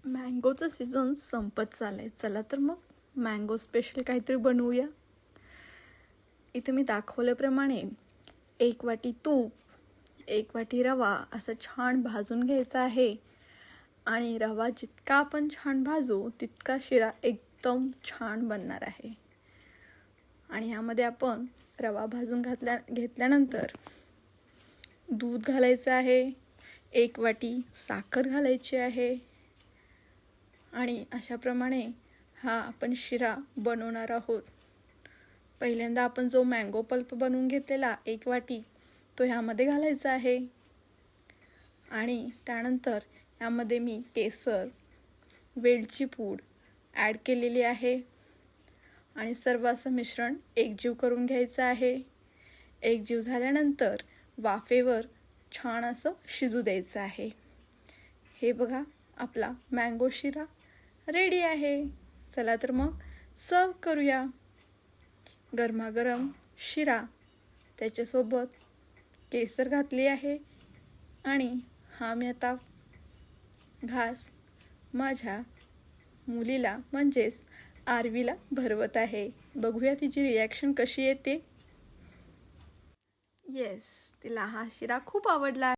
मँगोचं season संपत चाललंय. चला तर मग मँगो स्पेशल काहीतरी बनवूया. इथे मी दाखवल्याप्रमाणे 1 वाटी तूप, 1 वाटी रवा असं छान भाजून घ्यायचा आहे. आणि रवा जितका आपण छान भाजू तितका शिरा एकदम छान बनणार आहे. आणि यामध्ये आपण रवा भाजून घेतल्यानंतर दूध घालायचं आहे, 1 वाटी साखर घालायची आहे. आणि अशाप्रमाणे हा आपण शिरा बनवणार आहोत. पहिल्यांदा आपण जो मँगो पल्प बनवून घेतलेला 1 वाटी तो ह्यामध्ये घालायचा आहे. आणि त्यानंतर यामध्ये मी केसर, वेलची पूड ॲड केलेली आहे. आणि सर्व असं मिश्रण एकजीव करून घ्यायचं आहे. एकजीव झाल्यानंतर वाफेवर छान असं शिजू द्यायचं आहे. हे बघा, आपला मँगो शिरा रेडी आहे. चला तर मग सर्व करूया. गरमागरम शिरा, त्याच्यासोबत केसर घातली आहे. आणि हा मी आता घास माझ्या मुलीला म्हणजेच आरवीला भरवत आहे. बघूया तिची रिॲक्शन कशी येते. येस, तिला हा शिरा खूप आवडला.